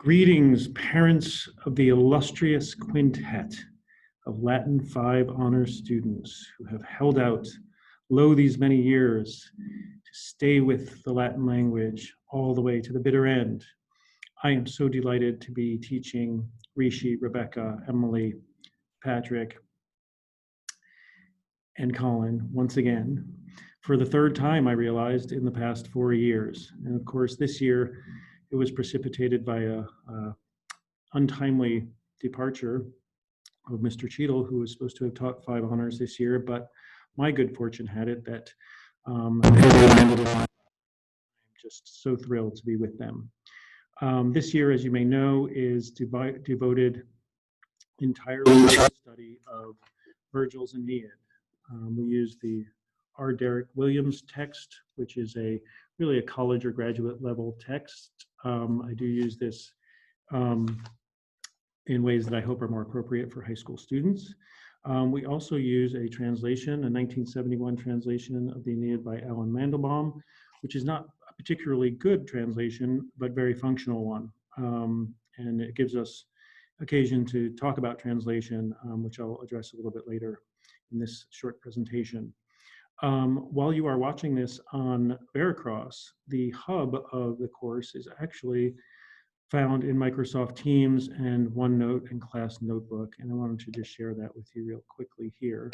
Greetings, parents of the illustrious quintet of Latin 5 honor students who have held out lo these many years to stay with the Latin language all the way to the bitter end. I am so delighted to be teaching Rishi, Rebecca, Emily, Patrick, and Colin once again for the third time, I realized, in the past 4 years. And of course, this year it was precipitated by a untimely departure of Mr. Cheadle, who was supposed to have taught 5 honors this year, but my good fortune had it that I'm just so thrilled to be with them. This year, as you may know, is devoted entirely to the study of Virgil's Aeneid. We use the R. Derek Williams text, which is really a college or graduate level text. I do use this in ways that I hope are more appropriate for high school students. We also use a translation, a 1971 translation of the Aeneid by Alan Mandelbaum, which is not a particularly good translation, but very functional one. And it gives us occasion to talk about translation, which I'll address a little bit later in this short presentation. While you are watching this on Veracross, the hub of the course is actually found in Microsoft Teams and OneNote and Class Notebook, and I wanted to just share that with you real quickly here.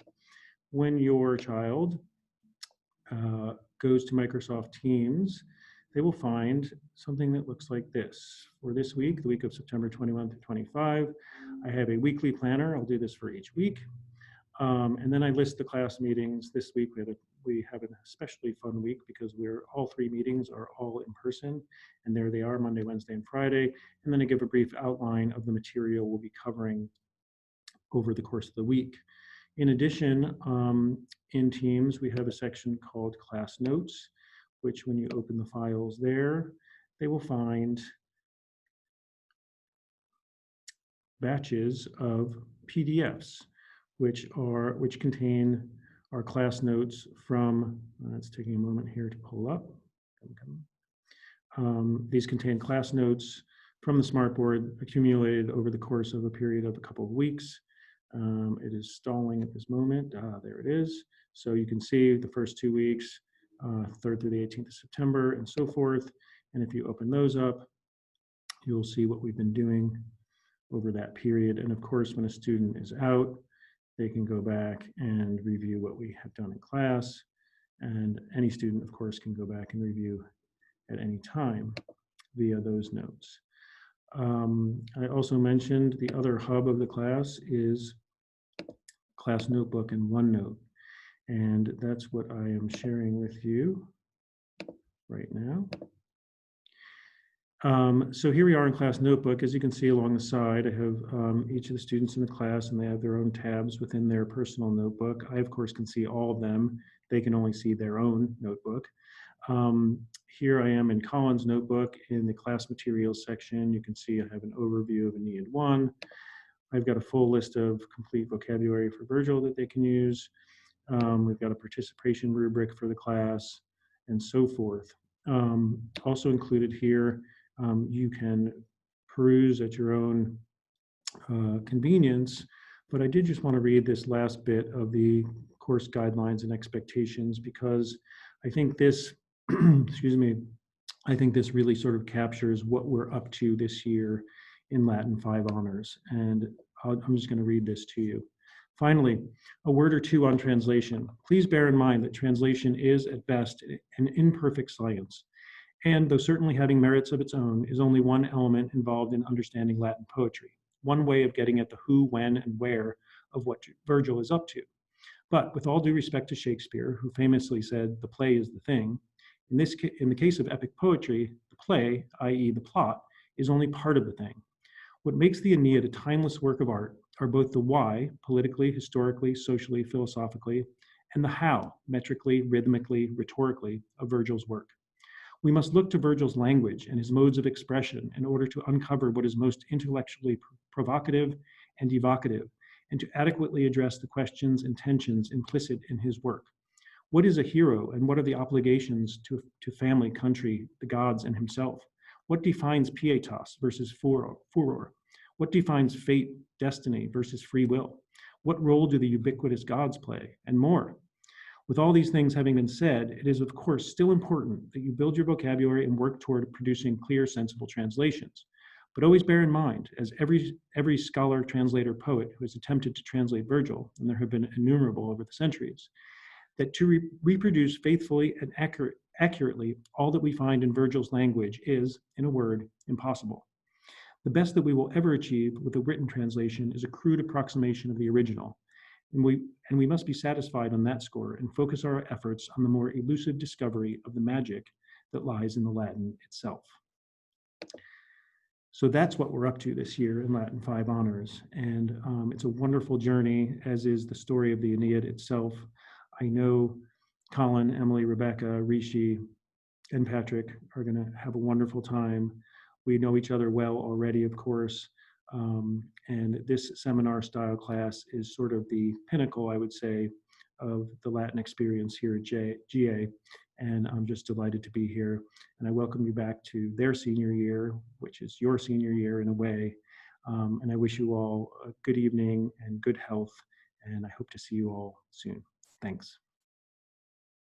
When your child goes to Microsoft Teams, they will find something that looks like this. For this week, the week of September 21 to 25, I have a weekly planner. I'll do this for each week. And then I list the class meetings. This week we have an especially fun week because all 3 meetings are all in person, and there they are, Monday, Wednesday, and Friday. And then I give a brief outline of the material we'll be covering over the course of the week. In addition, in Teams, we have a section called Class Notes, which when you open the files there, they will find batches of PDFs, which contain our class notes from, it's taking a moment here to pull up. These contain class notes from the smartboard accumulated over the course of a period of a couple of weeks. It is stalling at this moment. There it is. So you can see the first 2 weeks, 3rd through the 18th of September and so forth. And if you open those up, you'll see what we've been doing over that period. And of course, when a student is out, they can go back and review what we have done in class. And any student, of course, can go back and review at any time via those notes. I also mentioned the other hub of the class is Class Notebook and OneNote. And that's what I am sharing with you right now. So here we are in Class Notebook. As you can see along the side, I have each of the students in the class, and they have their own tabs within their personal notebook. I, of course, can see all of them. They can only see their own notebook. Here I am in Colin's notebook in the class materials section. You can see I have an overview of Aeneid 1. I've got a full list of complete vocabulary for Virgil that they can use. We've got a participation rubric for the class and so forth. Also included here, you can peruse at your own convenience, but I did just want to read this last bit of the course guidelines and expectations because I think this, excuse me, I think this really sort of captures what we're up to this year in Latin 5 honors. And I'm just going to read this to you. Finally, a word or two on translation. Please bear in mind that translation is, at best, an imperfect science. And though certainly having merits of its own, is only one element involved in understanding Latin poetry, one way of getting at the who, when, and where of what Virgil is up to. But with all due respect to Shakespeare, who famously said, the play is the thing, in the case of epic poetry, the play, i.e. the plot, is only part of the thing. What makes the Aeneid a timeless work of art are both the why, politically, historically, socially, philosophically, and the how, metrically, rhythmically, rhetorically, of Virgil's work. We must look to Virgil's language and his modes of expression in order to uncover what is most intellectually provocative and evocative, and to adequately address the questions and tensions implicit in his work. What is a hero, and what are the obligations to family, country, the gods, and himself? What defines pietas versus furor? What defines fate, destiny versus free will? What role do the ubiquitous gods play? And more. With all these things having been said, it is of course still important that you build your vocabulary and work toward producing clear, sensible translations. But always bear in mind, as every scholar, translator, poet who has attempted to translate Virgil, and there have been innumerable over the centuries, that to reproduce faithfully and accurately all that we find in Virgil's language is, in a word, impossible. The best that we will ever achieve with a written translation is a crude approximation of the original, and we must be satisfied on that score and focus our efforts on the more elusive discovery of the magic that lies in the Latin itself. So that's what we're up to this year in Latin 5 honors. And it's a wonderful journey, as is the story of the Aeneid itself. I know Colin, Emily, Rebecca, Rishi, and Patrick are going to have a wonderful time. We know each other well already, of course. And this seminar style class is sort of the pinnacle, I would say, of the Latin experience here at GA. And I'm just delighted to be here. And I welcome you back to their senior year, which is your senior year in a way. And I wish you all a good evening and good health. And I hope to see you all soon. Thanks.